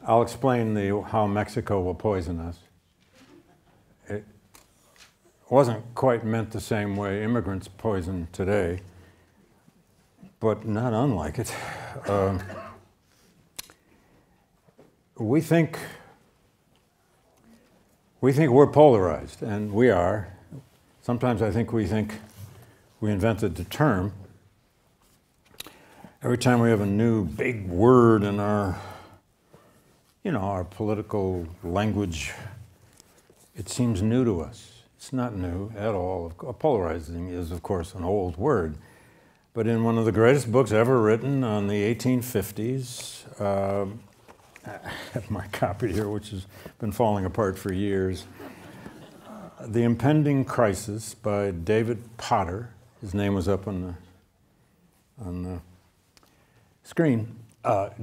I'll explain how Mexico will poison us. It wasn't quite meant the same way immigrants poison today, but not unlike it. We think we're polarized, and we are. Sometimes I think we invented the term. Every time we have a new big word in our political language, it seems new to us. It's not new at all. Polarizing is, of course, an old word. But in one of the greatest books ever written on the 1850s, I have my copy here, which has been falling apart for years, The Impending Crisis by David Potter. His name was up on the screen.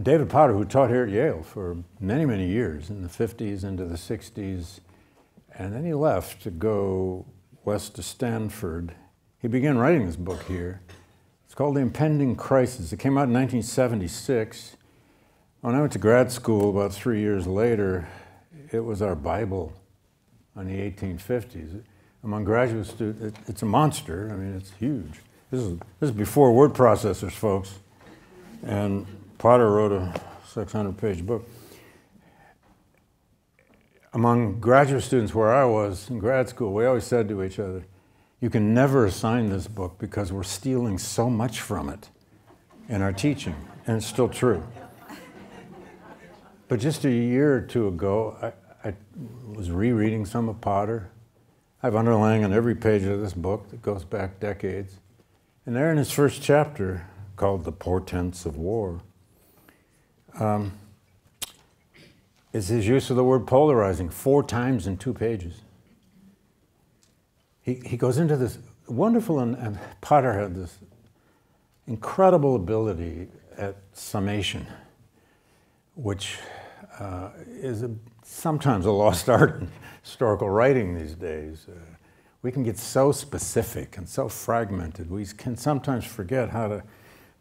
David Potter, who taught here at Yale for many, many years, in the 50s into the 60s, and then he left to go west to Stanford. He began writing this book here. It's called The Impending Crisis. It came out in 1976. When I went to grad school about 3 years later, it was our Bible on the 1850s. Among graduate students, it's a monster. I mean, it's huge. This is before word processors, folks. And Potter wrote a 600-page book. Among graduate students where I was in grad school, we always said to each other, you can never assign this book because we're stealing so much from it in our teaching. And it's still true. But just a year or two ago, I was rereading some of Potter. I have underlying on every page of this book that goes back decades. And there in his first chapter, called The Portents of War, is his use of the word polarizing 4 times in 2 pages. He goes into this wonderful, and Potter had this incredible ability at summation, which is sometimes a lost art in historical writing these days. We can get so specific and so fragmented. We can sometimes forget how to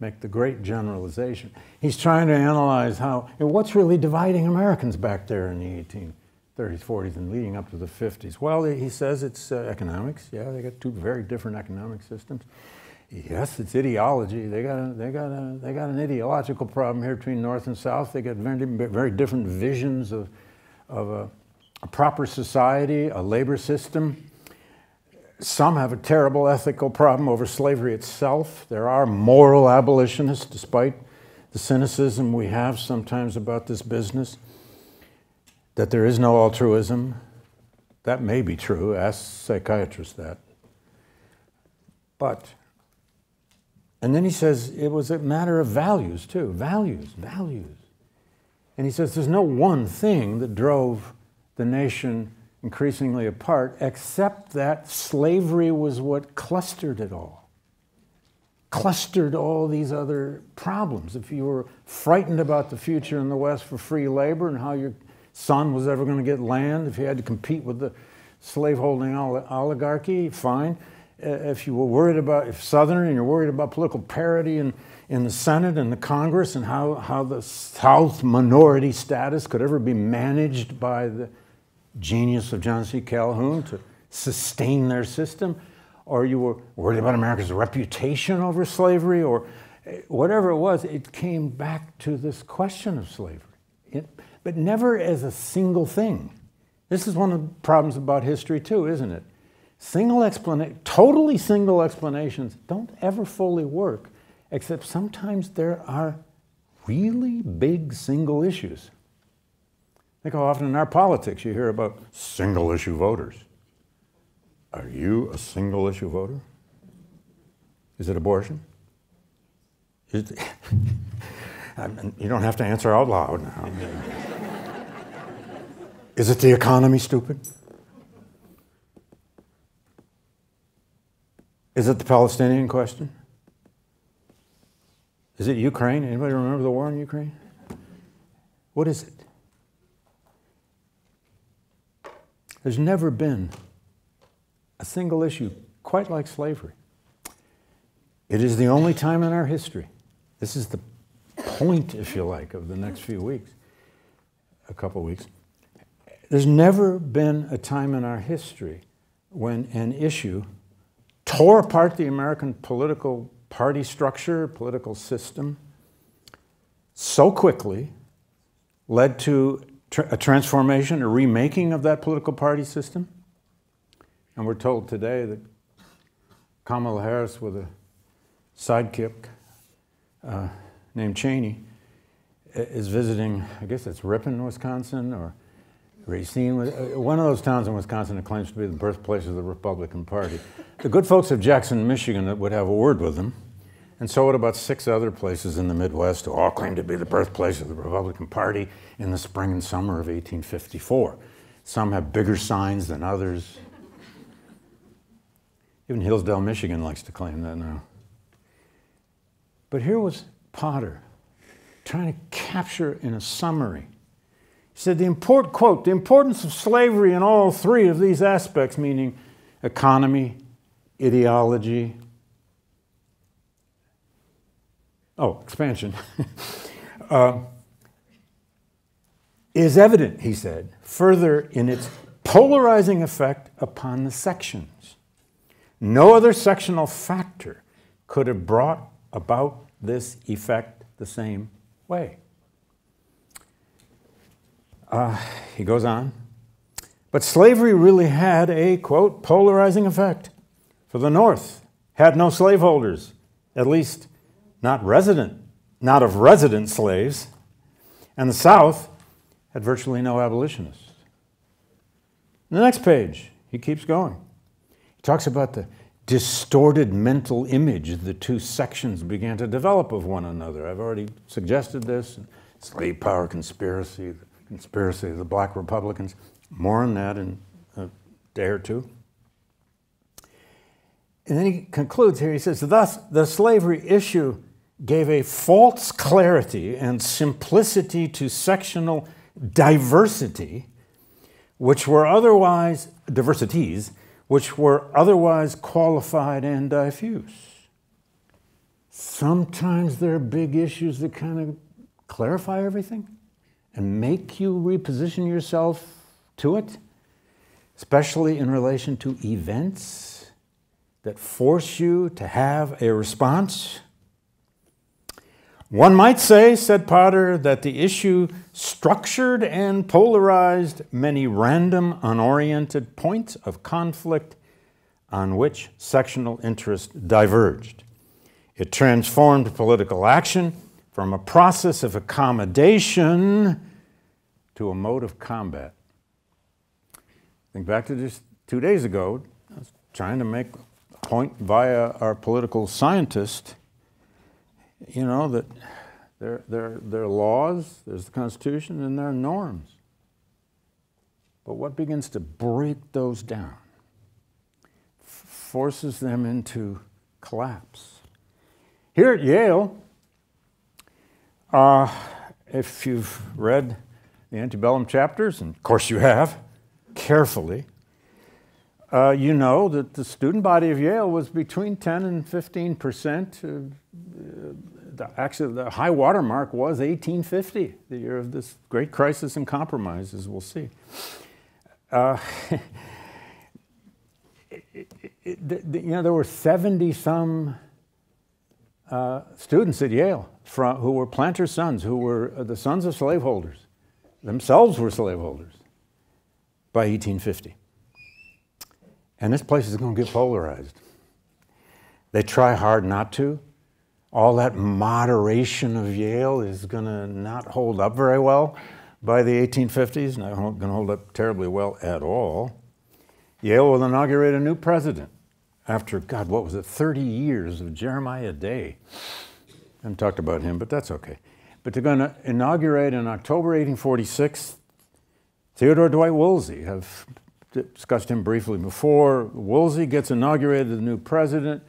make the great generalization. He's trying to analyze what's really dividing Americans back there in the 1830s, 40s, and leading up to the 50s. Well, he says it's economics. Yeah, they got 2 very different economic systems. Yes, it's ideology. They got an ideological problem here between North and South. They got very, very different visions of a proper society, a labor system. Some have a terrible ethical problem over slavery itself. There are moral abolitionists, despite the cynicism we have sometimes about this business, that there is no altruism. That may be true. Ask psychiatrists that. And then he says it was a matter of values, too. Values. And he says there's no one thing that drove the nation increasingly apart, except that slavery was what clustered it all. Clustered all these other problems. If you were frightened about the future in the West for free labor and how your son was ever going to get land, if you had to compete with the slaveholding oligarchy, fine. If you were worried about, if Southern, and you're worried about political parity in the Senate and the Congress and how the South minority status could ever be managed by the genius of John C. Calhoun to sustain their system, or you were worried about America's reputation over slavery, or whatever it was, it came back to this question of slavery. But never as a single thing. This is one of the problems about history too, isn't it? Totally single explanations don't ever fully work, except sometimes there are really big single issues. Think how often in our politics you hear about single-issue voters. Are you a single-issue voter? Is it abortion? You don't have to answer out loud now. Is it the economy, stupid? Is it the Palestinian question? Is it Ukraine? Anybody remember the war in Ukraine? What is it? There's never been a single issue quite like slavery. It is the only time in our history. This is the point, if you like, of the next few weeks. a couple of weeks. There's never been a time in our history when an issue tore apart the American political party structure, political system, so quickly, led to a transformation, a remaking of that political party system. And we're told today that Kamala Harris with a sidekick named Cheney is visiting, I guess it's Ripon, Wisconsin, or Racine, one of those towns in Wisconsin that claims to be the birthplace of the Republican Party. The good folks of Jackson, Michigan that would have a word with them, and so would about 6 other places in the Midwest who all claim to be the birthplace of the Republican Party in the spring and summer of 1854. Some have bigger signs than others. Even Hillsdale, Michigan likes to claim that now. But here was Potter trying to capture in a summary. He said, quote, the importance of slavery in all 3 of these aspects, meaning economy, ideology, expansion, is evident, he said, further in its polarizing effect upon the sections. No other sectional factor could have brought about this effect the same way. He goes on, but slavery really had a, quote, polarizing effect. For the North had no slaveholders, at least not of resident slaves, and the South had virtually no abolitionists. The next page, he keeps going. He talks about the distorted mental image the 2 sections began to develop of one another. I've already suggested this, slave power conspiracy, the conspiracy of the black Republicans. More on that in a day or 2. And then he concludes here, he says, thus the slavery issue gave a false clarity and simplicity to sectional diversities, which were otherwise qualified and diffuse. Sometimes there are big issues that kind of clarify everything and make you reposition yourself to it, especially in relation to events that force you to have a response. One might say, said Potter, that the issue structured and polarized many random, unoriented points of conflict on which sectional interest diverged. It transformed political action from a process of accommodation to a mode of combat. Think back to just 2 days ago, I was trying to make a point via our political scientist, you know, that there are laws, there's the Constitution, and there are norms. But what begins to break those down forces them into collapse. Here at Yale, if you've read the antebellum chapters, and of course you have, carefully, you know that the student body of Yale was between 10 and 15%. Actually, the high water mark was 1850, the year of this great crisis and compromise, as we'll see. There were 70-some students at Yale who were planters' sons, who were the sons of slaveholders, themselves were slaveholders by 1850. And this place is going to get polarized. They try hard not to. All that moderation of Yale is going to not hold up very well by the 1850s, not going to hold up terribly well at all. Yale will inaugurate a new president after, God, what was it, 30 years of Jeremiah Day. I haven't talked about him, but that's okay. But they're going to inaugurate in October 1846 Theodore Dwight Woolsey. I've discussed him briefly before. Woolsey gets inaugurated as the new president.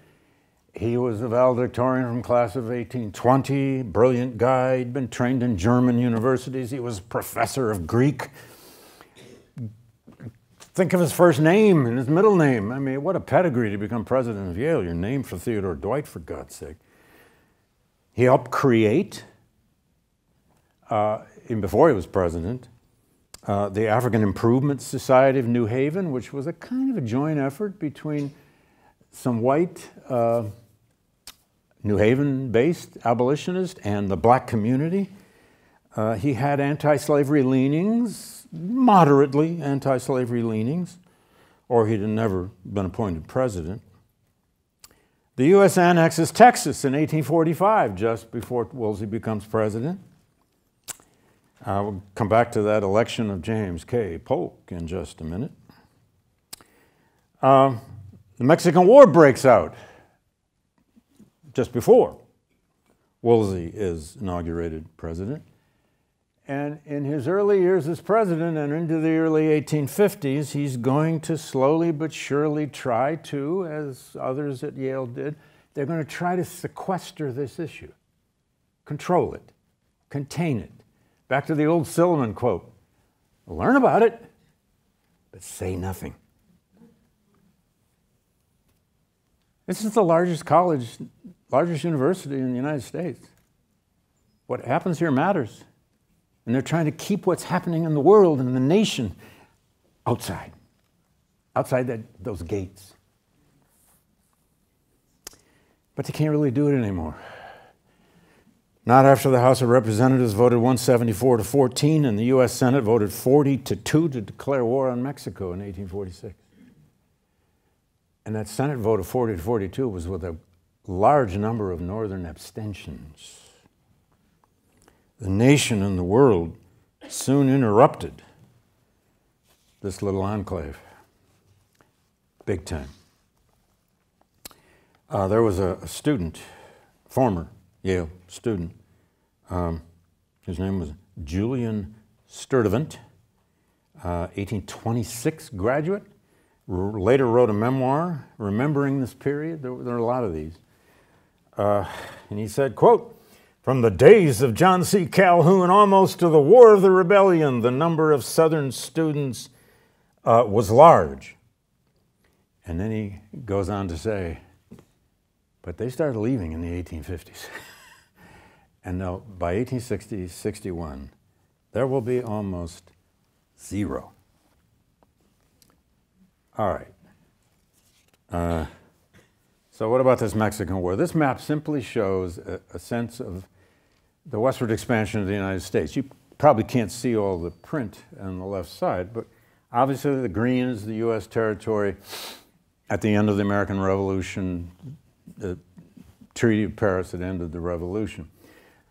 He was a valedictorian from class of 1820, brilliant guy. He'd been trained in German universities. He was professor of Greek. Think of his first name and his middle name. I mean, what a pedigree to become president of Yale. You're named for Theodore Dwight, for God's sake. He helped create, even before he was president, the African Improvement Society of New Haven, which was a kind of a joint effort between some white New Haven-based abolitionists and the black community. He had anti-slavery leanings, moderately anti-slavery leanings, or he'd have never been appointed president. The U.S. annexes Texas in 1845, just before Woolsey becomes president. We'll come back to that election of James K. Polk in just a minute. The Mexican War breaks out just before Woolsey is inaugurated president. And in his early years as president and into the early 1850s, he's going to slowly but surely try to, as others at Yale did, they're going to try to sequester this issue, control it, contain it. Back to the old Silliman quote, learn about it, but say nothing. This is the largest college, largest university in the United States. What happens here matters. And they're trying to keep what's happening in the world and the nation outside those gates. But they can't really do it anymore. Not after the House of Representatives voted 174 to 14 and the U.S. Senate voted 40 to 2 to declare war on Mexico in 1846. And that Senate vote of 40 to 42 was with a large number of northern abstentions. The nation and the world soon interrupted this little enclave, big time. There was a student, former Yale student, his name was Julian Sturtevant, 1826 graduate, later wrote a memoir remembering this period. There are a lot of these. And he said, quote, "From the days of John C. Calhoun almost to the War of the Rebellion, the number of Southern students was large." And then he goes on to say, but they started leaving in the 1850s. And now by 1860, 61, there will be almost zero. All right. So what about this Mexican War? This map simply shows a sense of the westward expansion of the United States. You probably can't see all the print on the left side, but obviously the green is the U.S. territory at the end of the American Revolution. The Treaty of Paris had ended the Revolution.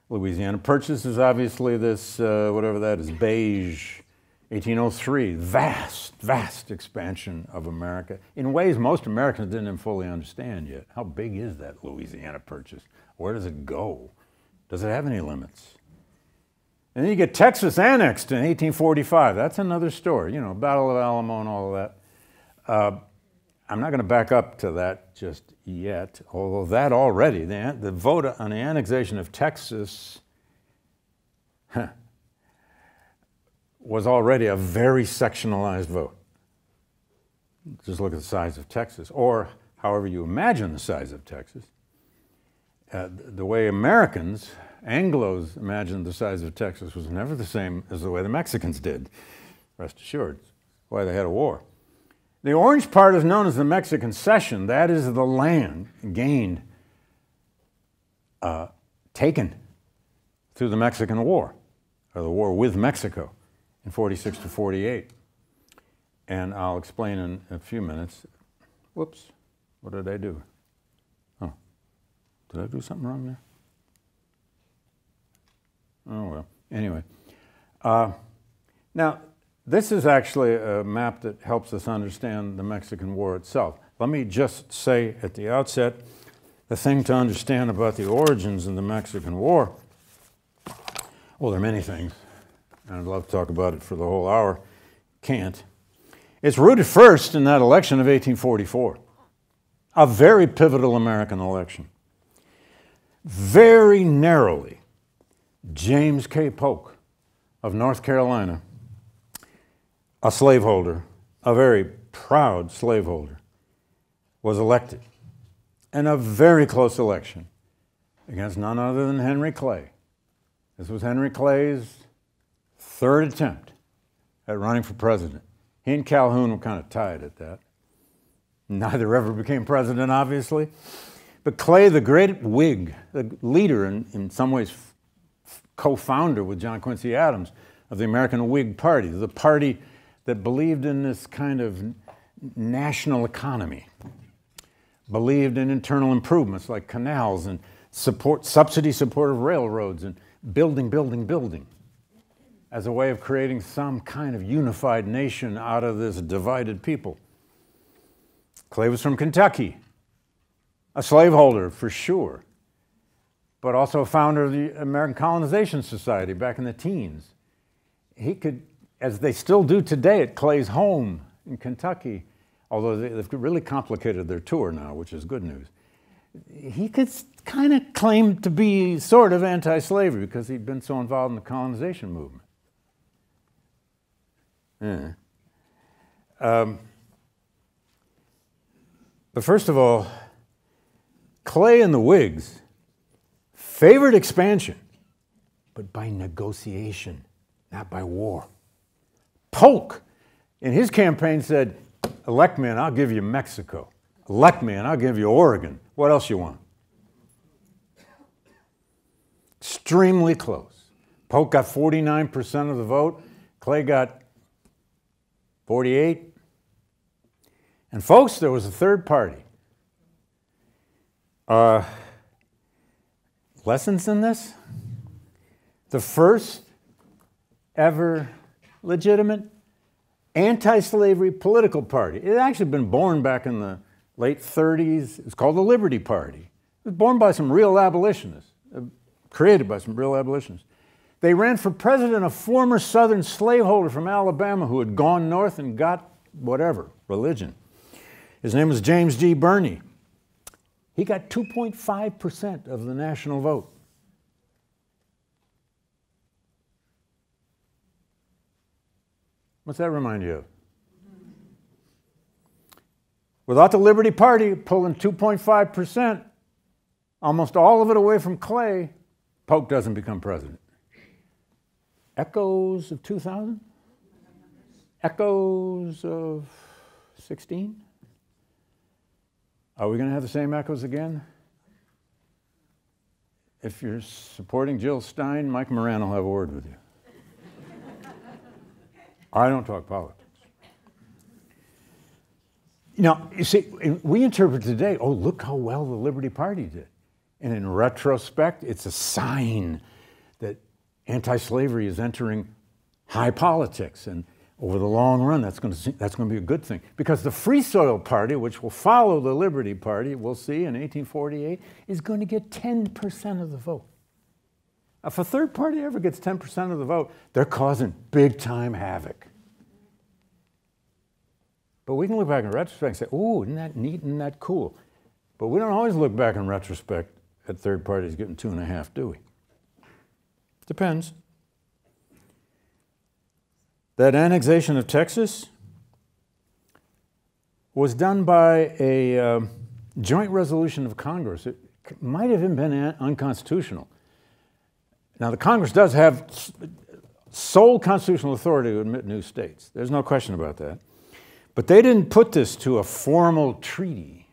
Louisiana Purchase is obviously this, whatever that is, beige, 1803, vast expansion of America in ways most Americans didn't fully understand yet. How big is that Louisiana Purchase? Where does it go? Does it have any limits? And then you get Texas annexed in 1845. That's another story, you know, Battle of Alamo and all of that. I'm not going to back up to that just yet, although that already, the vote on the annexation of Texas was already a very sectionalized vote. Just look at the size of Texas, or however you imagine the size of Texas. The way Americans, Anglos, imagined the size of Texas was never the same as the way the Mexicans did, rest assured. That's why they had a war. The orange part is known as the Mexican Cession. That is the land gained, taken through the Mexican War, or the war with Mexico in 46 to 48. And I'll explain in a few minutes. Whoops, what did I do? Oh, did I do something wrong there? Oh, well, anyway. Now, this is actually a map that helps us understand the Mexican War itself. Let me just say at the outset, the thing to understand about the origins of the Mexican War, well, there are many things, and I'd love to talk about it for the whole hour. Can't. It's rooted first in that election of 1844, a very pivotal American election. Very narrowly, James K. Polk of North Carolina, a slaveholder, a very proud slaveholder, was elected in a very close election against none other than Henry Clay. This was Henry Clay's third attempt at running for president. He and Calhoun were kind of tied at that. Neither ever became president, obviously. But Clay, the great Whig, the leader, and in some ways co-founder with John Quincy Adams of the American Whig Party, the party that believed in this kind of national economy, believed in internal improvements like canals and subsidy support of railroads and building as a way of creating some kind of unified nation out of this divided people. Clay was from Kentucky, a slaveholder for sure, but also a founder of the American Colonization Society back in the teens. He could, as they still do today at Clay's home in Kentucky, although they've really complicated their tour now, which is good news, he could kind of claim to be sort of anti-slavery because he'd been so involved in the colonization movement. But first of all, Clay and the Whigs favored expansion, but by negotiation, not by war. Polk, in his campaign, said, elect me and I'll give you Mexico. Elect me and I'll give you Oregon. What else you want? Extremely close. Polk got 49% of the vote. Clay got 48. And folks, there was a third party. Lessons in this? The first ever legitimate anti-slavery political party. It had actually been born back in the late 30s. It's called the Liberty Party. It was born by some real abolitionists, created by some real abolitionists. They ran for president a former Southern slaveholder from Alabama who had gone north and got whatever, religion. His name was James G. Birney. He got 2.5% of the national vote. What's that remind you of? Without the Liberty Party pulling 2.5%, almost all of it away from Clay, Polk doesn't become president. Echoes of 2000? Echoes of 16? Are we going to have the same echoes again? If you're supporting Jill Stein, Mike Moran will have a word with you. I don't talk politics. Now, you see, we interpret today, oh, look how well the Liberty Party did. And in retrospect, it's a sign that anti-slavery is entering high politics. And over the long run, that's going to be a good thing. Because the Free Soil Party, which will follow the Liberty Party, we'll see in 1848, is going to get 10% of the vote. If a third party ever gets 10% of the vote, they're causing big-time havoc. But we can look back in retrospect and say, oh, isn't that neat, isn't that cool? But we don't always look back in retrospect at third parties getting 2.5, do we? Depends. That annexation of Texas was done by a joint resolution of Congress. It might have even been unconstitutional. Now, the Congress does have sole constitutional authority to admit new states. There's no question about that. But they didn't put this to a formal treaty,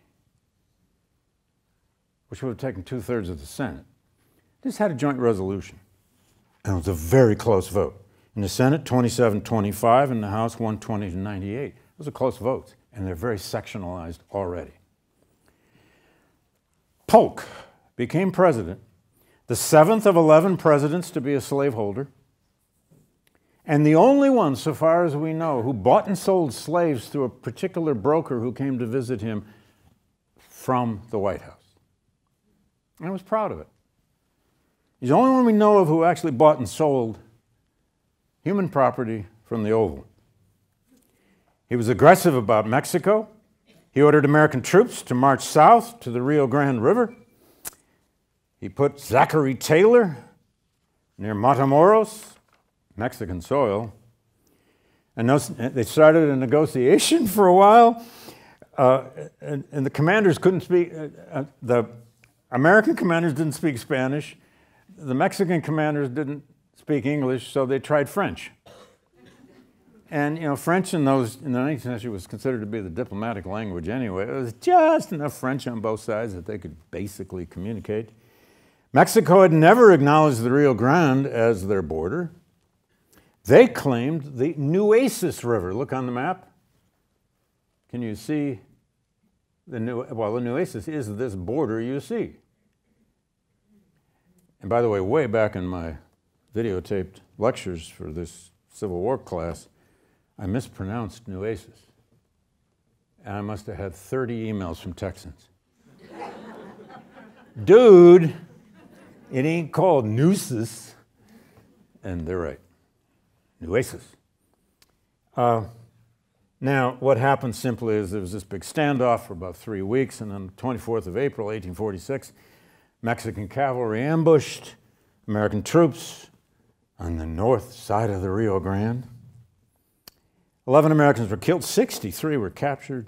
which would have taken 2/3 of the Senate. This had a joint resolution, and it was a very close vote. In the Senate, 27-25, in the House, 120-98. Those are close votes, and they're very sectionalized already. Polk became president, the 7th of 11 presidents to be a slaveholder, and the only one, so far as we know, who bought and sold slaves through a particular broker who came to visit him from the White House. And I was proud of it. He's the only one we know of who actually bought and sold human property from the Oval. He was aggressive about Mexico. He ordered American troops to march south to the Rio Grande River. He put Zachary Taylor near Matamoros, Mexican soil, and they started a negotiation for a while, and the commanders couldn't speak, the American commanders didn't speak Spanish, the Mexican commanders didn't speak English, so they tried French. And you know, French in the 19th century was considered to be the diplomatic language anyway. It was just enough French on both sides that they could basically communicate. Mexico had never acknowledged the Rio Grande as their border. They claimed the Nueces River. Look on the map. Can you see the Nueces is this border you see. And by the way back in my videotaped lectures for this Civil War class, I mispronounced Nueces. And I must have had 30 emails from Texans. Dude, it ain't called Nueces. And they're right. Nueces. Now, what happened simply is there was this big standoff for about 3 weeks, and on the 24th of April, 1846, Mexican cavalry ambushed American troops on the north side of the Rio Grande. 11 Americans were killed, 63 were captured,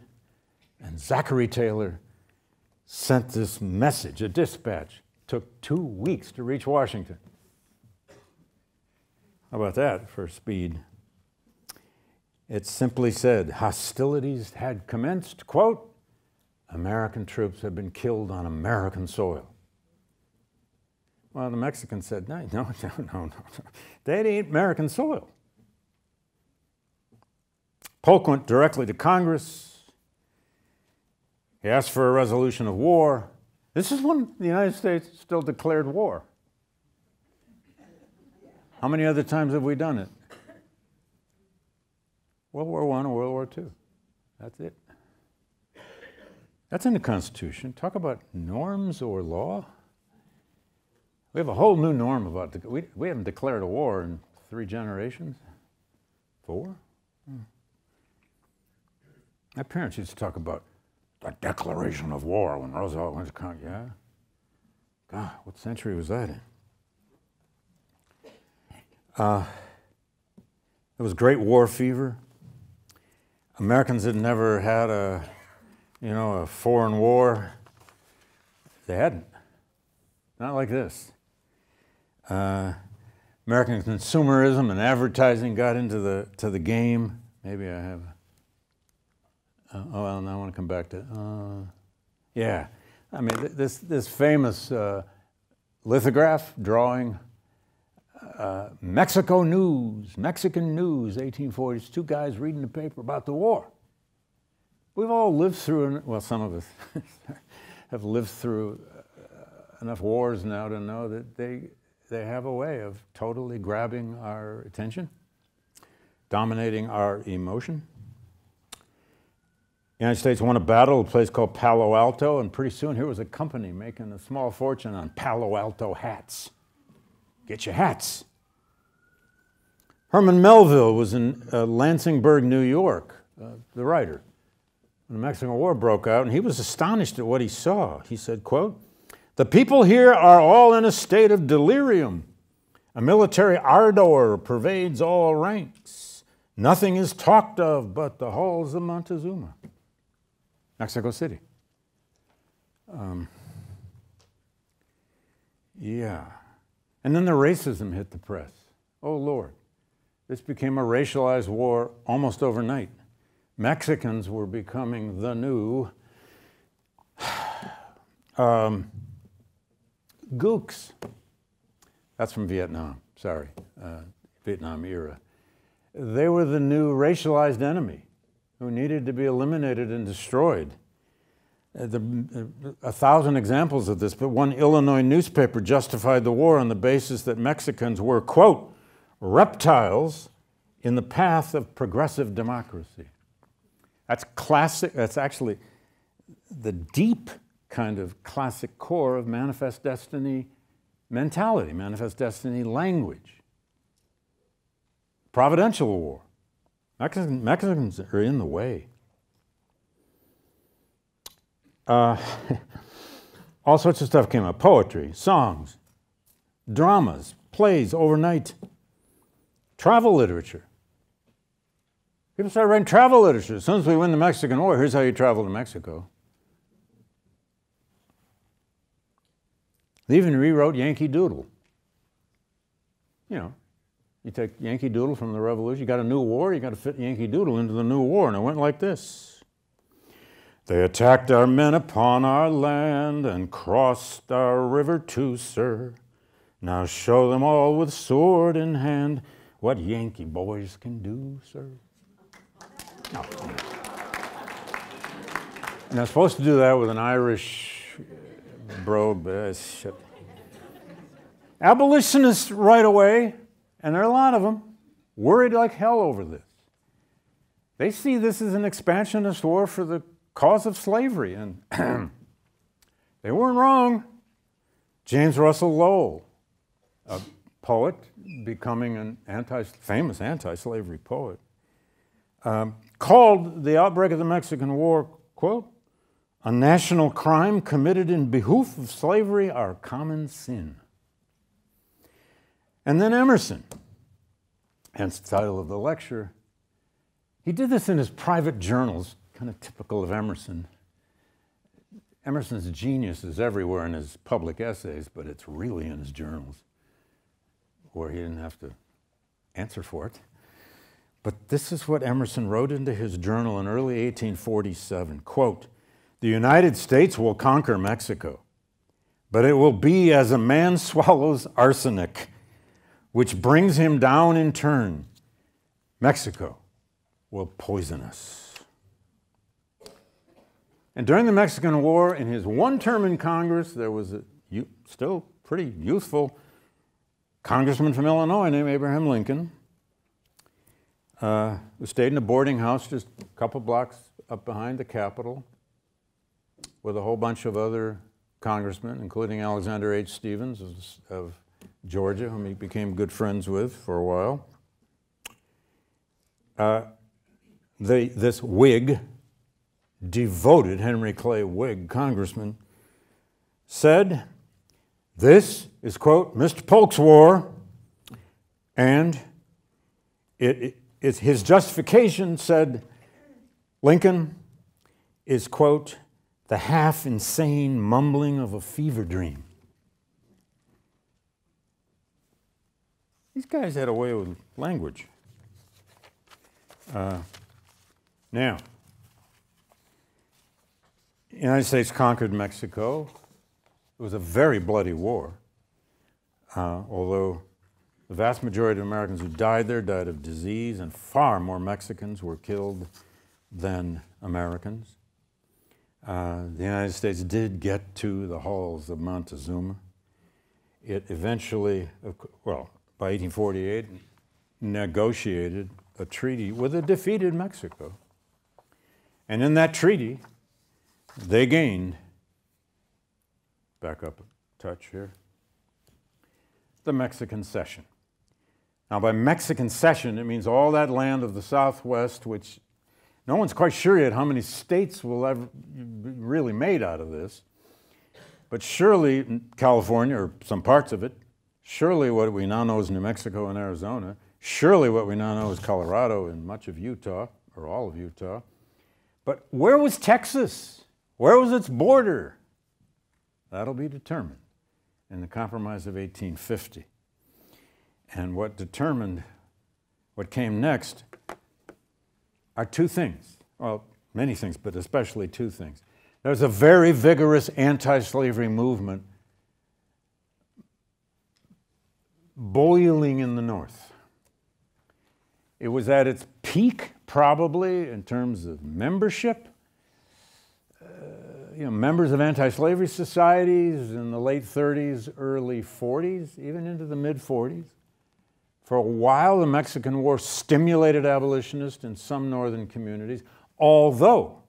and Zachary Taylor sent this message, a dispatch. Took 2 weeks to reach Washington. How about that for speed? It simply said, hostilities had commenced, quote, American troops had been killed on American soil. Well, the Mexicans said, no. That ain't American soil. Polk went directly to Congress. He asked for a resolution of war. This is when the United States still declared war. How many other times have we done it? World War I and World War II. That's it. That's in the Constitution. Talk about norms or law. We have a whole new norm about, we haven't declared a war in 3 generations. 4? My parents used to talk about the declaration of war when Roosevelt went to Congress. Yeah? God, what century was that in? There was great war fever. Americans had never had a foreign war. They hadn't. Not like this. American consumerism and advertising got into the game. Maybe I have. Now I want to come back to. Yeah, I mean this famous lithograph drawing. Mexican News, 1840s. 2 guys reading the paper about the war. We've all lived through, well, some of us have lived through enough wars now to know that they have a way of totally grabbing our attention, dominating our emotion. The United States won a battle at a place called Palo Alto, and pretty soon here was a company making a small fortune on Palo Alto hats. Get your hats. Herman Melville was in Lansingburg, New York, the writer, when the Mexican War broke out, and he was astonished at what he saw. He said, quote, "The people here are all in a state of delirium. A military ardor pervades all ranks. Nothing is talked of but the halls of Montezuma." Mexico City. Yeah. And then the racism hit the press. Oh, Lord. This became a racialized war almost overnight. Mexicans were becoming the new gooks. That's from Vietnam, sorry, Vietnam era. They were the new racialized enemy who needed to be eliminated and destroyed. 1,000 examples of this, but one Illinois newspaper justified the war on the basis that Mexicans were, quote, reptiles in the path of progressive democracy. That's classic, that's actually the deep kind of classic core of Manifest Destiny mentality, Manifest Destiny language. Providential war. Mexicans are in the way. All sorts of stuff came up. Poetry, songs, dramas, plays overnight, travel literature. People started writing travel literature. As soon as we win the Mexican War, here's how you travel to Mexico. They even rewrote Yankee Doodle. You know, You take Yankee Doodle from the Revolution, you got a new war, you got to fit Yankee Doodle into the new war, and it went like this. They attacked our men upon our land and crossed our river too, sir. Now show them all with sword in hand what Yankee boys can do, sir. No. And they're supposed to do that with an Irish brogue, but that's shit. Abolitionists right away, and there are a lot of them, worried like hell over this. They see this as an expansionist war for the cause of slavery, and they weren't wrong. James Russell Lowell, a poet, becoming an famous anti-slavery poet, called the outbreak of the Mexican War, quote, a national crime committed in behoof of slavery, our common sin. And then Emerson, hence the title of the lecture, he did this in his private journals, kind of typical of Emerson. Emerson's genius is everywhere in his public essays, but it's really in his journals, where he didn't have to answer for it. But this is what Emerson wrote into his journal in early 1847, quote, the United States will conquer Mexico, but it will be as a man swallows arsenic, which brings him down in turn. Mexico will poison us. And during the Mexican War, in his one term in Congress, there was a still pretty youthful congressman from Illinois named Abraham Lincoln, who stayed in a boarding house just a couple blocks up behind the Capitol with a whole bunch of other congressmen, including Alexander H. Stevens of Georgia, whom he became good friends with for a while. This Whig, devoted Henry Clay Whig congressman, said, this is, quote, Mr. Polk's war, and his justification, said Lincoln, is, quote, the half-insane mumbling of a fever dream. These guys had a way with language. Now, the United States conquered Mexico. It was a very bloody war, although the vast majority of Americans who died there died of disease, and far more Mexicans were killed than Americans. The United States did get to the halls of Montezuma. It eventually, well, by 1848, negotiated a treaty with a defeated Mexico. And in that treaty, they gained, back up a touch here, the Mexican cession. Now, by Mexican cession, it means all that land of the Southwest, which no one's quite sure yet how many states will ever be really made out of this. But surely California, or some parts of it, surely what we now know is New Mexico and Arizona, surely what we now know is Colorado and much of Utah, or all of Utah. But where was Texas? Where was its border? That'll be determined in the Compromise of 1850. And what determined what came next are two things. Well, many things, but especially two things. There's a very vigorous anti-slavery movement boiling in the North. It was at its peak, probably, in terms of membership. Members of anti-slavery societies in the late 30s, early 40s, even into the mid-40s. For a while, the Mexican War stimulated abolitionists in some northern communities, although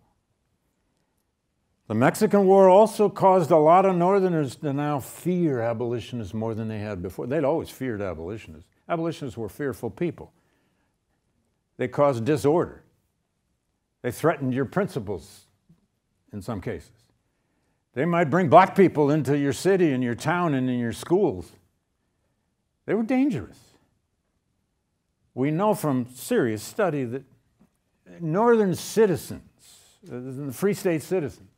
the Mexican War also caused a lot of Northerners to now fear abolitionists more than they had before. They'd always feared abolitionists. Abolitionists were fearful people. They caused disorder. They threatened your principles in some cases. They might bring black people into your city and your town and in your schools. They were dangerous. We know from serious study that northern citizens, the free state citizens,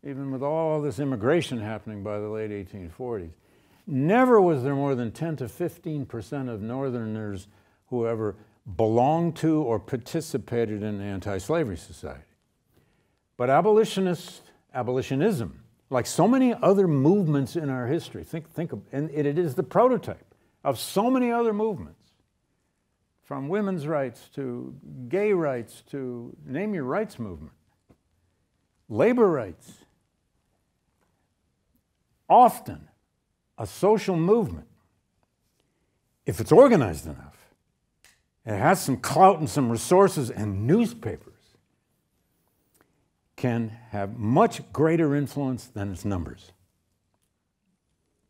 even with all this immigration happening by the late 1840s, Never was there more than 10 to 15% of Northerners who ever belonged to or participated in an anti-slavery society. But abolitionism, like so many other movements in our history, and it is the prototype of so many other movements, from women's rights to gay rights to name your rights movement, labor rights. Often, a social movement, if it's organized enough, it has some clout and some resources, and newspapers can have much greater influence than its numbers.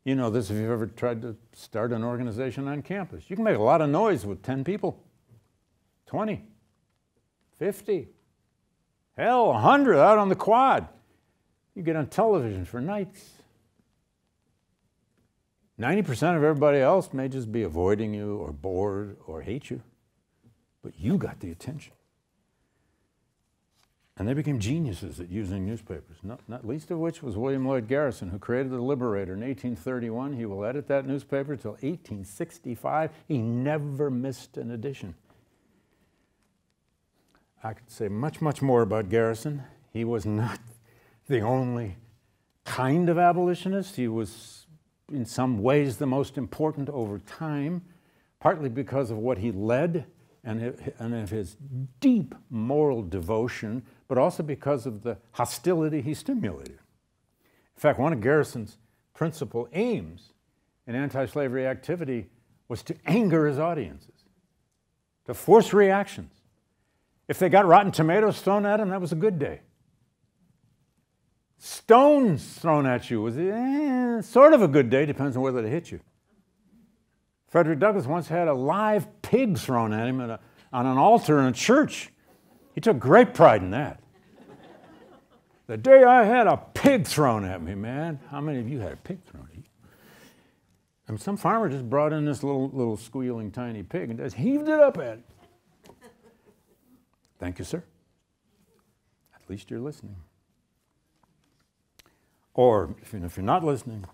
You know this if you've ever tried to start an organization on campus. You can make a lot of noise with 10 people, 20, 50, hell, 100 out on the quad. You get on television for nights. 90% of everybody else may just be avoiding you or bored or hate you, but you got the attention. And they became geniuses at using newspapers, not least of which was William Lloyd Garrison, who created the Liberator in 1831. He will edit that newspaper till 1865. He never missed an edition. I could say much, much more about Garrison. He was not the only kind of abolitionist. He was, in some ways, the most important over time, partly because of what he led and of his deep moral devotion, but also because of the hostility he stimulated. In fact, one of Garrison's principal aims in anti-slavery activity was to anger his audiences, to force reactions. If they got rotten tomatoes thrown at him, that was a good day. Stones thrown at you was sort of a good day, depends on whether they hit you. Frederick Douglass once had a live pig thrown at him on an altar in a church. He took great pride in that. The day I had a pig thrown at me, man. How many of you had a pig thrown at you? And some farmer just brought in this little squealing tiny pig and just heaved it up at him. Thank you, sir. At least you're listening. Or if you're not listening,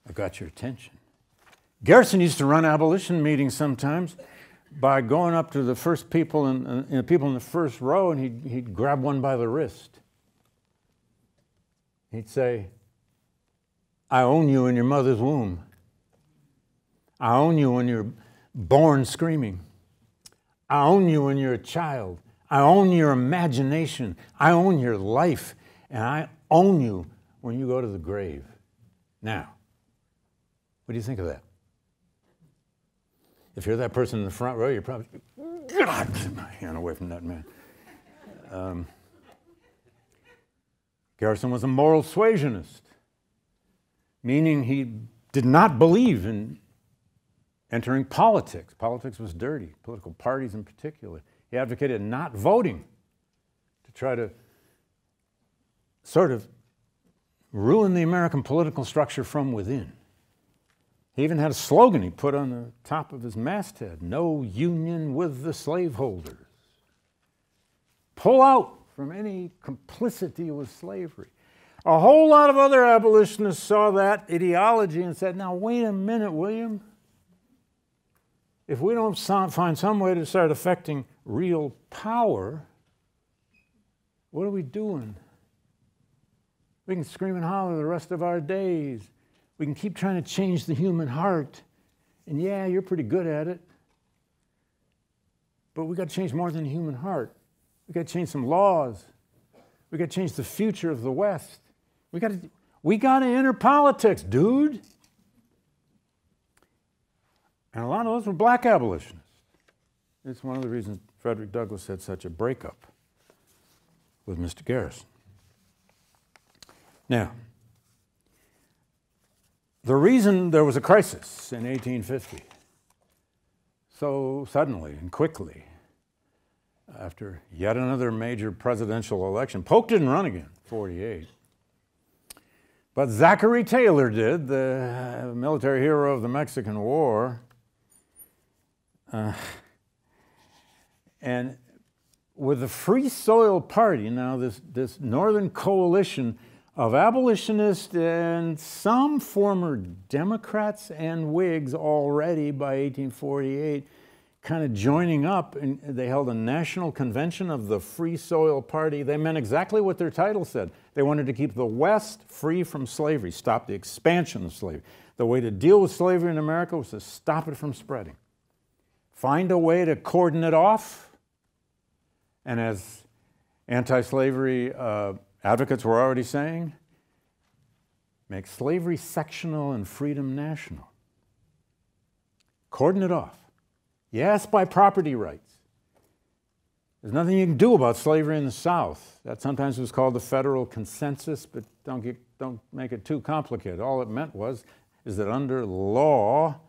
I got your attention. Garrison used to run abolition meetings sometimes by going up to the first people people in the first row, and he'd grab one by the wrist. He'd say, I own you in your mother's womb. I own you when you're born screaming. I own you when you're a child. I own your imagination. I own your life. And I own you when you go to the grave. Now, what do you think of that? If you're that person in the front row, you're probably, God, get my hand away from that man. Garrison was a moral suasionist, meaning he did not believe in entering politics. Politics was dirty, political parties in particular. He advocated not voting to try to sort of ruin the American political structure from within. He even had a slogan he put on the top of his masthead, no union with the slaveholders. Pull out from any complicity with slavery. A whole lot of other abolitionists saw that ideology and said, now wait a minute, William. If we don't find some way to start affecting real power, what are we doing? We can scream and holler the rest of our days. We can keep trying to change the human heart. And yeah, you're pretty good at it. But we got to change more than the human heart. We got to change some laws. We got to change the future of the West. We got to enter politics, dude. And a lot of those were black abolitionists. It's one of the reasons Frederick Douglass had such a breakup with Mr. Garrison. Now, the reason there was a crisis in 1850, so suddenly and quickly, after yet another major presidential election, Polk didn't run again, 48. But Zachary Taylor did, the military hero of the Mexican War. And with the Free Soil Party, now this northern coalition of abolitionists and some former Democrats and Whigs already by 1848 kind of joining up, and they held a national convention of the Free Soil Party. They meant exactly what their title said. They wanted to keep the West free from slavery, stop the expansion of slavery. The way to deal with slavery in America was to stop it from spreading. Find a way to cordon it off. And as anti-slavery advocates were already saying, make slavery sectional and freedom national. Cordon it off. Yes, by property rights. There's nothing you can do about slavery in the South. That sometimes was called the federal consensus, but don't make it too complicated. All it meant is that under law,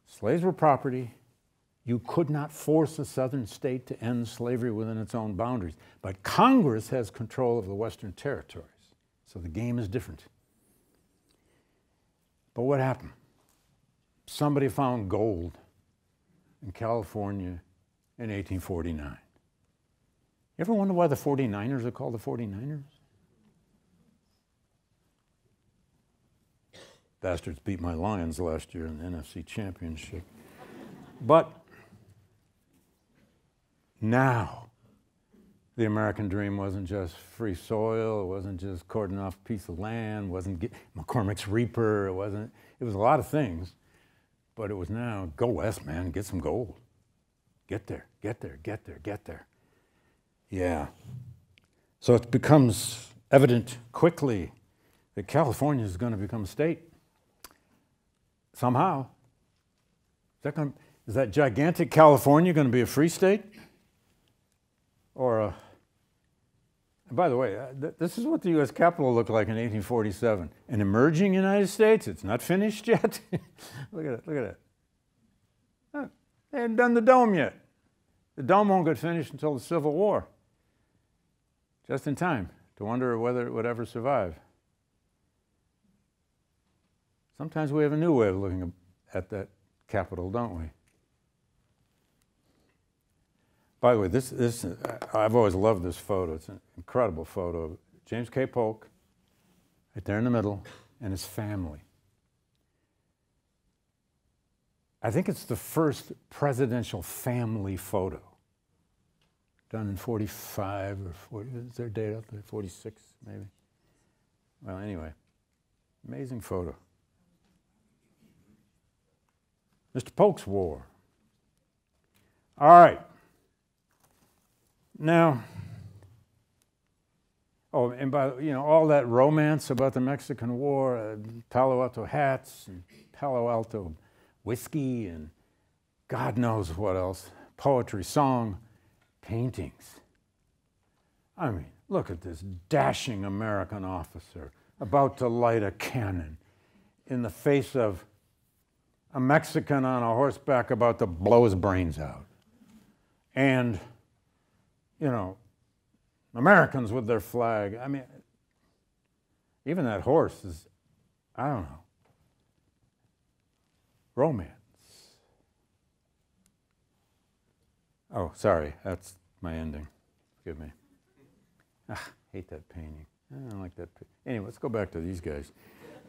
slaves were property. You could not force a southern state to end slavery within its own boundaries. But Congress has control of the Western territories, so the game is different. But what happened? Somebody found gold in California in 1849. You ever wonder why the 49ers are called the 49ers? Bastards beat my Lions last year in the NFC Championship. But now, the American dream wasn't just free soil, it wasn't just cordon off a piece of land, it wasn't McCormick's Reaper, it was a lot of things. But it was now, go west, man, get some gold. Get there, get there, get there, get there. Yeah. So it becomes evident quickly that California is going to become a state. Somehow. Is that gigantic California going to be a free state? Or a... And by the way, this is what the U.S. Capitol looked like in 1847. An emerging United States. It's not finished yet. Look at it, look at it. Oh, they hadn't done the dome yet. The dome won't get finished until the Civil War. Just in time to wonder whether it would ever survive. Sometimes we have a new way of looking at that Capitol, don't we? By the way, I've always loved this photo. It's an incredible photo of James K. Polk, right there in the middle, and his family. I think it's the first presidential family photo. Done in 45 or 40, is there a date up there? 46, maybe? Well, anyway, amazing photo. Mr. Polk's War. All right. Now, oh, and by all that romance about the Mexican War, Palo Alto hats and Palo Alto whiskey and God knows what else, poetry, song, paintings. I mean, look at this dashing American officer about to light a cannon in the face of a Mexican on a horseback about to blow his brains out. And Americans with their flag. I mean, even that horse is, I don't know, romance. Oh, sorry, that's my ending. Forgive me. Hate that painting. I don't like that. Anyway, let's go back to these guys.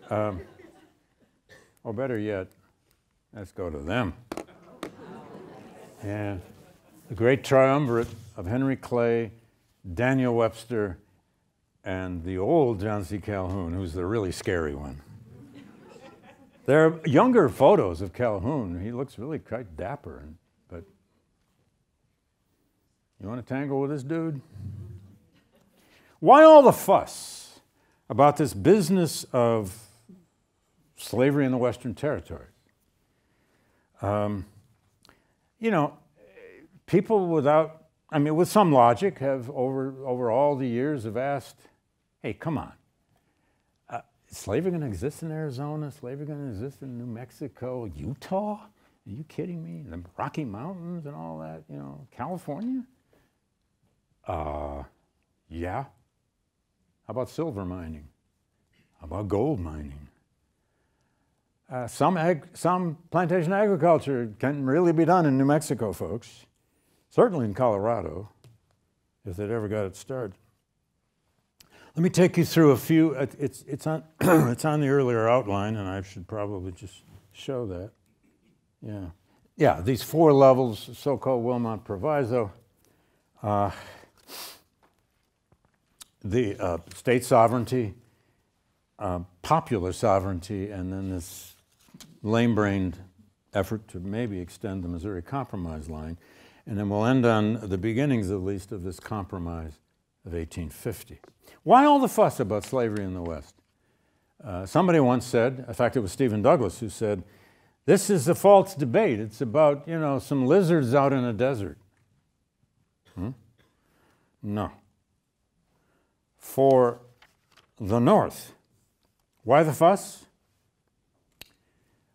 Or better yet, let's go to them. And the great triumvirate of Henry Clay, Daniel Webster, and the old John C. Calhoun, who's the really scary one. There are younger photos of Calhoun. He looks really quite dapper, but you want to tangle with this dude? Why all the fuss about this business of slavery in the Western territories? People with some logic have over all the years have asked, hey, come on. Is slavery going to exist in Arizona? Slavery going to exist in New Mexico? Utah? Are you kidding me? The Rocky Mountains and all that, California? Yeah. How about silver mining? How about gold mining? Some plantation agriculture can really be done in New Mexico, folks. Certainly in Colorado, if they'd ever got it started. Let me take you through a few. It's on it's on the earlier outline, and I should probably just show that. Yeah. These 4 levels, so-called Wilmot Proviso. The state sovereignty, popular sovereignty, and then this lame-brained effort to maybe extend the Missouri Compromise line. And then we'll end on the beginnings, at least, of this compromise of 1850. Why all the fuss about slavery in the West? Somebody once said, in fact, it was Stephen Douglas who said, this is a false debate. It's about, some lizards out in a desert. No. For the North, why the fuss?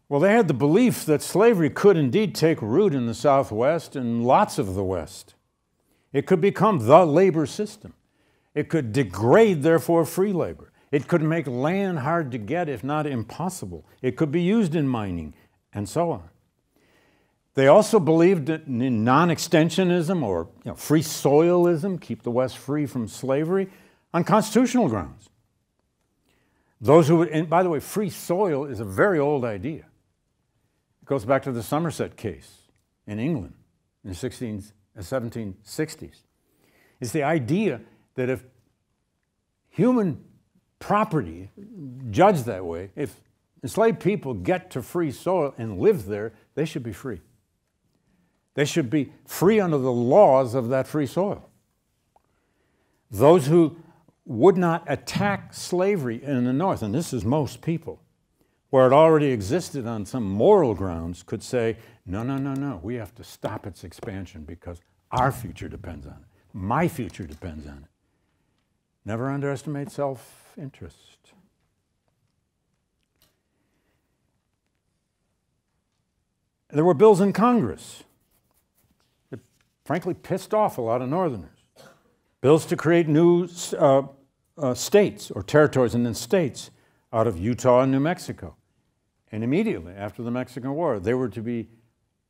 Well, they had the belief that slavery could indeed take root in the Southwest and lots of the West. It could become the labor system. It could degrade, therefore, free labor. It could make land hard to get, if not impossible. It could be used in mining, and so on. They also believed in non-extensionism or free soilism, keep the West free from slavery, on constitutional grounds. Those who, and by the way, free soil is a very old idea. It goes back to the Somerset case in England in the 1760s. It's the idea that if human property, judged that way, if enslaved people get to free soil and live there, they should be free. They should be free under the laws of that free soil. Those who would not attack slavery in the North, and this is most people, where it already existed on some moral grounds, could say, no, we have to stop its expansion because our future depends on it. My future depends on it. Never underestimate self-interest. There were bills in Congress that frankly pissed off a lot of Northerners. Bills to create new states or territories and then states out of Utah and New Mexico. And immediately after the Mexican War, they were to be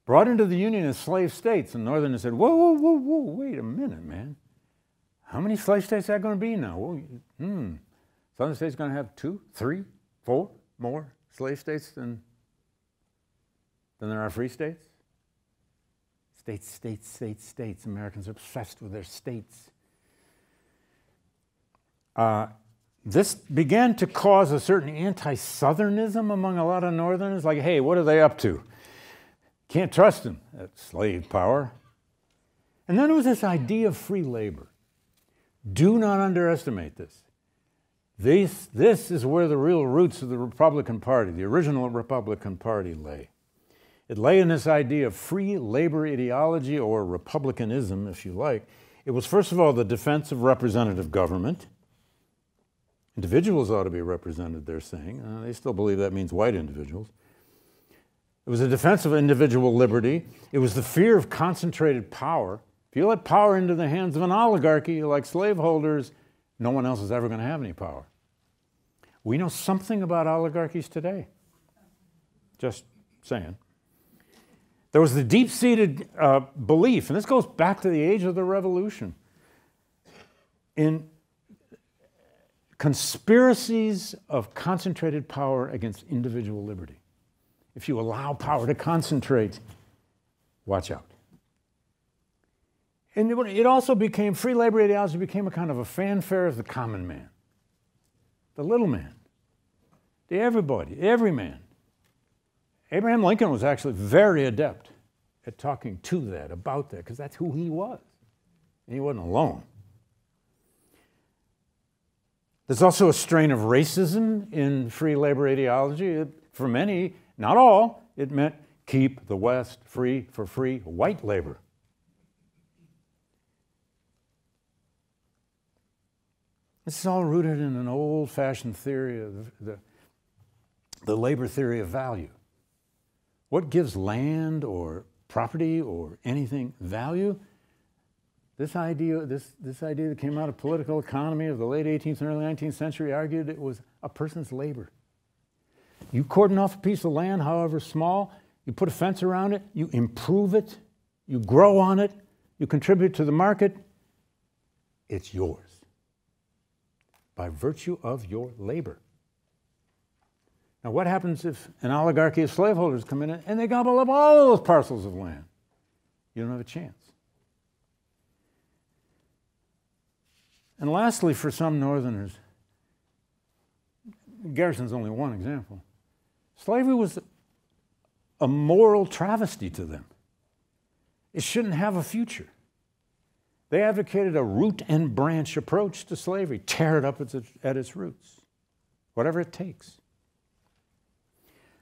brought into the Union as slave states. And Northerners said, whoa, wait a minute, man. How many slave states are there going to be now? Southern states going to have 2, 3, 4 more slave states than there are free states? States. Americans are obsessed with their states. This began to cause a certain anti-Southernism among a lot of Northerners, like, hey, what are they up to? Can't trust them. That's slave power. And then there was this idea of free labor. Do not underestimate this. This is where the real roots of the Republican Party, the original Republican Party, lay. It lay in this idea of free labor ideology, or republicanism, if you like. It was, first of all, the defense of representative government. Individuals ought to be represented, they're saying. They still believe that means white individuals. It was a defense of individual liberty. It was the fear of concentrated power. If you let power into the hands of an oligarchy like slaveholders, no one else is ever going to have any power. We know something about oligarchies today. Just saying. There was the deep-seated belief, and this goes back to the age of the Revolution, in conspiracies of concentrated power against individual liberty. If you allow power to concentrate, watch out. And it also became, free labor ideology became a kind of a fanfare of the common man, the little man, the everybody, every man. Abraham Lincoln was actually very adept at talking to that, about that, because that's who he was. And he wasn't alone. There's also a strain of racism in free labor ideology. For many, not all, it meant keep the West free for free white labor. This is all rooted in an old-fashioned theory of the labor theory of value. What gives land or property or anything value? This idea that came out of political economy of the late 18th and early 19th century argued it was a person's labor. You cordon off a piece of land, however small, you put a fence around it, you improve it, you grow on it, you contribute to the market, it's yours. by virtue of your labor. Now, what happens if an oligarchy of slaveholders come in and they gobble up all of those parcels of land? You don't have a chance. And lastly, for some Northerners, Garrison's only one example, slavery was a moral travesty to them. It shouldn't have a future. They advocated a root and branch approach to slavery, tear it up at its roots, whatever it takes.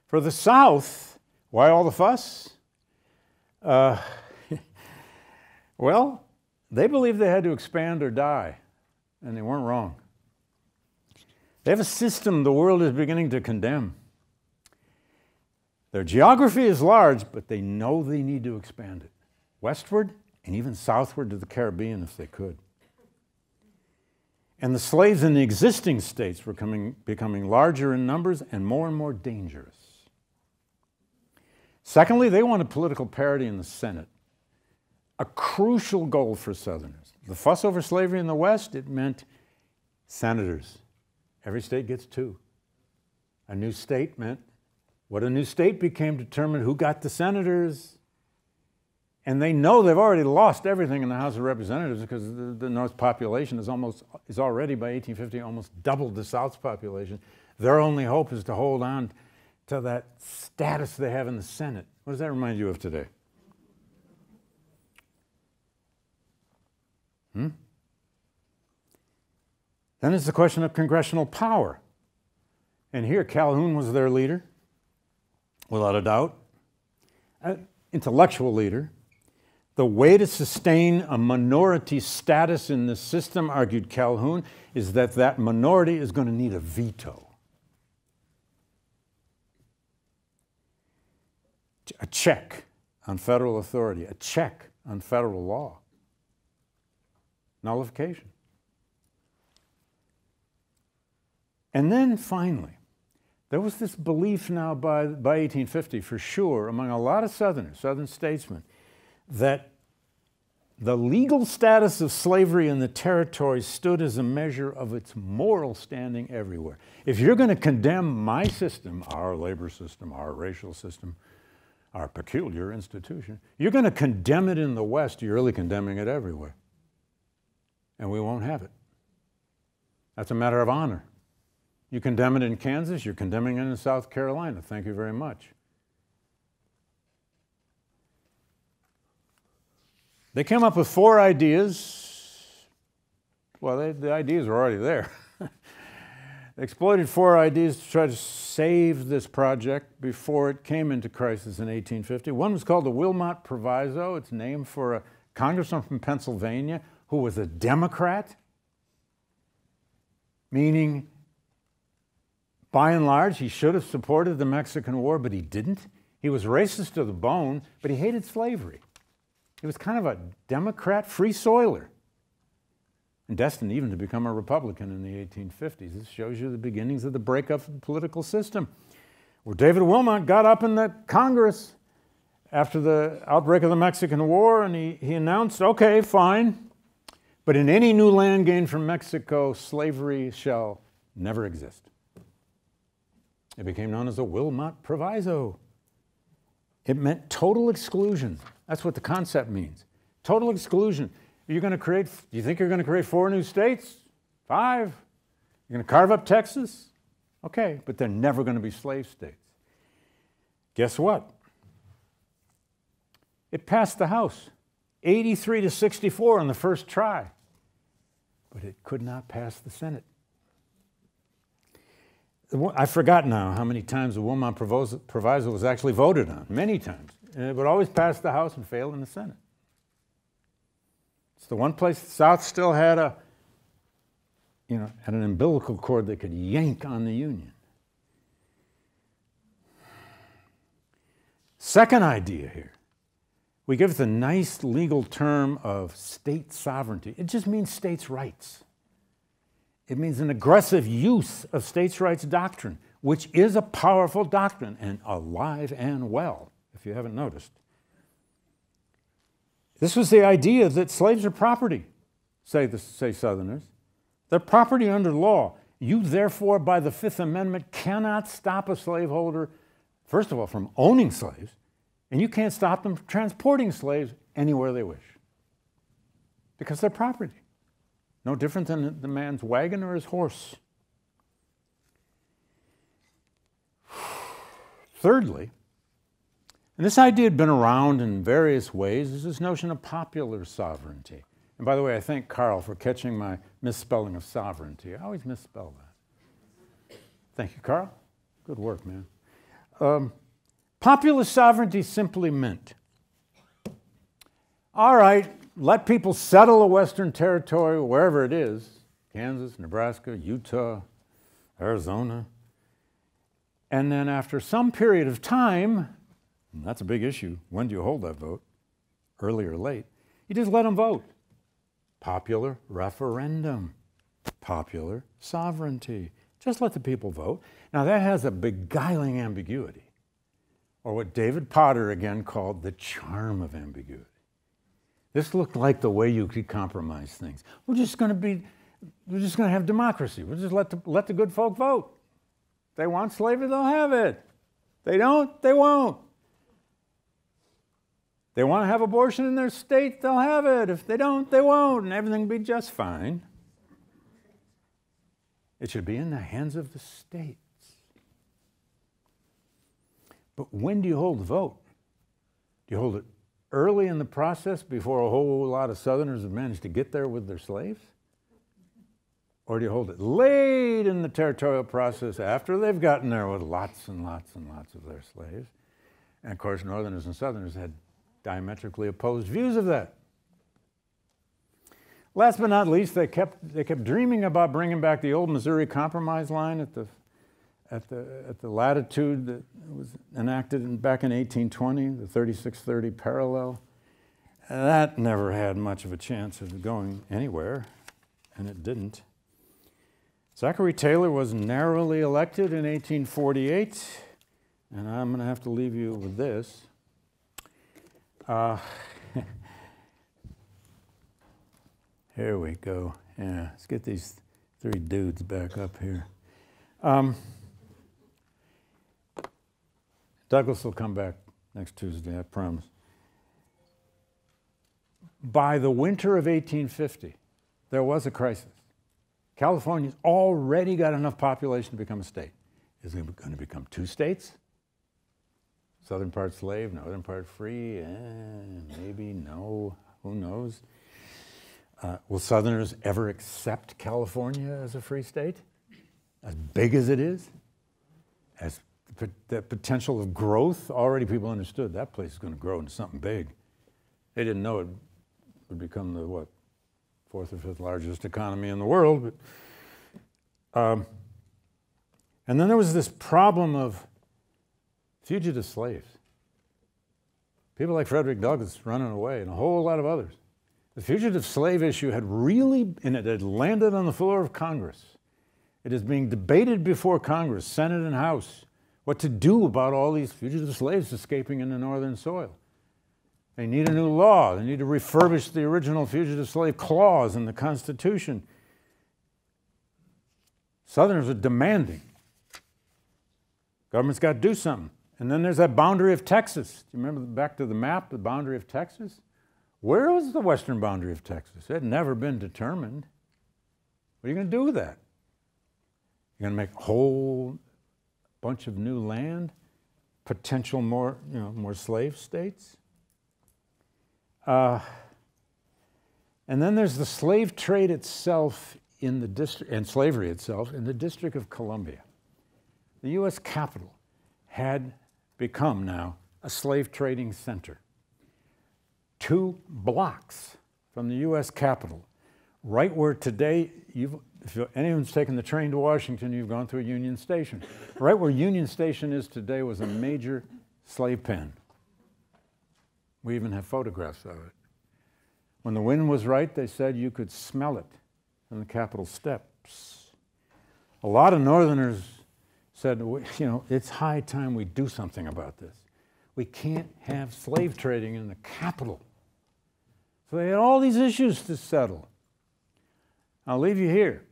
For the South, why all the fuss? Well, they believed they had to expand or die, and they weren't wrong. They have a system the world is beginning to condemn. Their geography is large, but they know they need to expand it, westward and even southward to the Caribbean if they could. And the slaves in the existing states were becoming larger in numbers and more dangerous. Secondly, they wanted political parity in the Senate, a crucial goal for Southerners. The fuss over slavery in the West, it meant senators. Every state gets 2. A new state meant what a new state became determined who got the senators. And they know they've already lost everything in the House of Representatives because the North's population is already by 1850 almost doubled the South's population. Their only hope is to hold on to that status they have in the Senate. What does that remind you of today? Then it's the question of congressional power. And here Calhoun was their leader, without a doubt, an intellectual leader. The way to sustain a minority status in this system, argued Calhoun, is that that minority is going to need a veto. A check on federal authority, a check on federal law. Nullification. And then finally, there was this belief now by 1850 for sure among a lot of Southerners, Southern statesmen, that the legal status of slavery in the territories stood as a measure of its moral standing everywhere. If you're going to condemn my system, our labor system, our racial system, our peculiar institution, you're going to condemn it in the West, you're really condemning it everywhere. And we won't have it. That's a matter of honor. You condemn it in Kansas, you're condemning it in South Carolina. Thank you very much. They came up with 4 ideas. Well, the ideas were already there. They exploited 4 ideas to try to save this project before it came into crisis in 1850. One was called the Wilmot Proviso. It's named for a congressman from Pennsylvania who was a Democrat, meaning by and large, he should have supported the Mexican War, but he didn't. He was racist to the bone, but he hated slavery. He was kind of a Democrat free soiler and destined even to become a Republican in the 1850s. This shows you the beginnings of the breakup of the political system, where David Wilmot got up in the Congress after the outbreak of the Mexican War, and he announced, okay, fine, but in any new land gained from Mexico, slavery shall never exist. It became known as the Wilmot Proviso. It meant total exclusion. That's what the concept means. Total exclusion. Do you think you're going to create 4 new states? 5? You're going to carve up Texas? Okay, but they're never going to be slave states. Guess what? It passed the House, 83 to 64 on the first try, but it could not pass the Senate. I forgot now how many times the Wilmot Proviso was actually voted on. Many times. It would always pass the House and fail in the Senate. It's the one place the South still had had an umbilical cord they could yank on the Union. Second idea here. We give it the nice legal term of state sovereignty. It just means states' rights. It means an aggressive use of states' rights doctrine, which is a powerful doctrine and alive and well, if you haven't noticed. This was the idea that slaves are property, say Southerners. They're property under law. You, therefore, by the Fifth Amendment, cannot stop a slaveholder, first of all, from owning slaves, and you can't stop them from transporting slaves anywhere they wish, because they're property. No different than the man's wagon or his horse. Thirdly, and this idea had been around in various ways, is this notion of popular sovereignty. And by the way, I thank Carl for catching my misspelling of sovereignty. I always misspell that. Thank you, Carl. Good work, man. Popular sovereignty simply meant, all right, let people settle a Western territory, wherever it is, Kansas, Nebraska, Utah, Arizona. And then after some period of time, and that's a big issue, when do you hold that vote? Early or late? You just let them vote. Popular referendum, popular sovereignty. Just let the people vote. Now that has a beguiling ambiguity, or what David Potter again called the charm of ambiguity. This looked like the way you could compromise things. We're just going to have democracy. We'll just let the good folk vote. If they want slavery, they'll have it. They don't, they won't. They want to have abortion in their state, they'll have it. If they don't, they won't, and everything will be just fine. It should be in the hands of the states. But when do you hold the vote? Do you hold it early in the process before a whole lot of Southerners have managed to get there with their slaves? Or do you hold it late in the territorial process after they've gotten there with lots and lots and lots of their slaves? And of course, Northerners and Southerners had diametrically opposed views of that. Last but not least, they kept dreaming about bringing back the old Missouri Compromise line at the latitude that was enacted back in 1820, the 3630 parallel. That never had much of a chance of going anywhere, and it didn't. Zachary Taylor was narrowly elected in 1848, and I'm going to have to leave you with this. Here we go. Yeah, let's get these three dudes back up here. Douglas will come back next Tuesday, I promise. By the winter of 1850, there was a crisis. California's already got enough population to become a state. Is it going to become two states? Southern part slave, northern part free? Maybe, no, who knows? Will Southerners ever accept California as a free state? As big as it is? As the potential of growth? Already people understood that place is going to grow into something big. They didn't know it would become the, what, fourth or fifth largest economy in the world. But, and then there was this problem of fugitive slaves. People like Frederick Douglass running away and a whole lot of others. The fugitive slave issue had really, and it had landed on the floor of Congress. It is being debated before Congress, Senate and House, what to do about all these fugitive slaves escaping into northern soil. They need a new law. They need to refurbish the original fugitive slave clause in the Constitution. Southerners are demanding. Government's got to do something. And then there's that boundary of Texas. Do you remember back to the map, the boundary of Texas? Where was the western boundary of Texas? It had never been determined. What are you going to do with that? You're going to make a whole bunch of new land, potential more slave states? And then there's the slave trade itself in the district, and slavery itself in the District of Columbia. The U.S. Capitol had become now a slave trading center. 2 blocks from the U.S. Capitol, right where today, if anyone's taken the train to Washington, you've gone through Union Station. Right where Union Station is today was a major slave pen. We even have photographs of it. When the wind was right, they said you could smell it from the Capitol steps. A lot of Northerners said, it's high time we do something about this. We can't have slave trading in the Capitol. So they had all these issues to settle. I'll leave you here.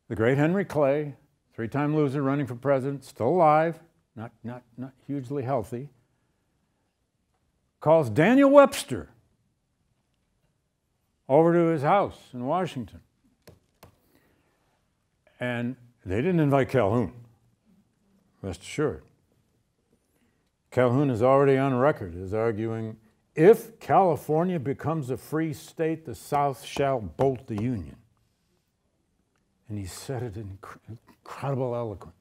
The great Henry Clay, three-time loser running for president, still alive, not hugely healthy, calls Daniel Webster over to his house in Washington. And they didn't invite Calhoun, rest assured. Calhoun is already on record as arguing, if California becomes a free state, the South shall bolt the Union. And he said it in incredible eloquence.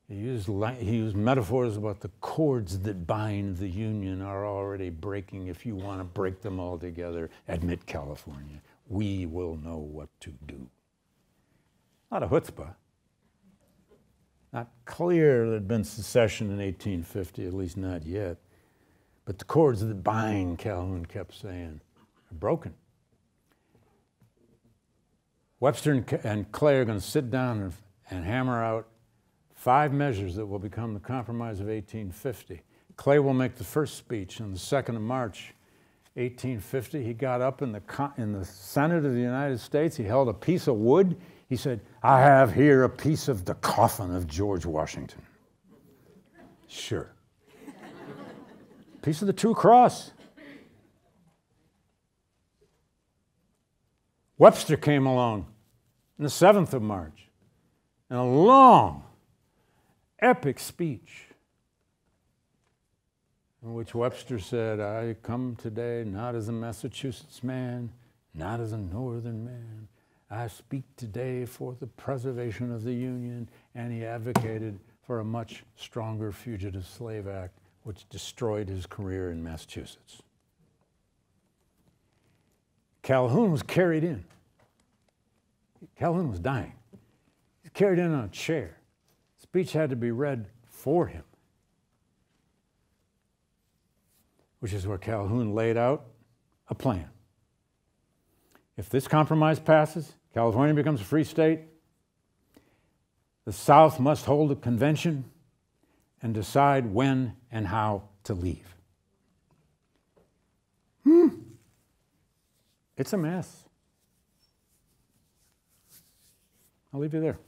He used metaphors about the cords that bind the Union are already breaking. If you want to break them all together, admit California. We will know what to do. Not a chutzpah. Not clear there'd been secession in 1850, at least not yet. But the cords that bind, Calhoun kept saying, are broken. Webster and Clay are going to sit down and hammer out 5 measures that will become the Compromise of 1850. Clay will make the first speech on the 2nd of March, 1850. He got up in the Senate of the United States. He held a piece of wood. He said, I have here a piece of the coffin of George Washington. Sure. Piece of the true cross. Webster came along on the 7th of March in a long, epic speech in which Webster said, I come today not as a Massachusetts man, not as a Northern man. I speak today for the preservation of the Union, and he advocated for a much stronger Fugitive Slave Act, which destroyed his career in Massachusetts. Calhoun was carried in. Calhoun was dying. He was carried in on a chair. The speech had to be read for him, which is where Calhoun laid out a plan. If this compromise passes, California becomes a free state, the South must hold a convention and decide when and how to leave. It's a mess. I'll leave you there.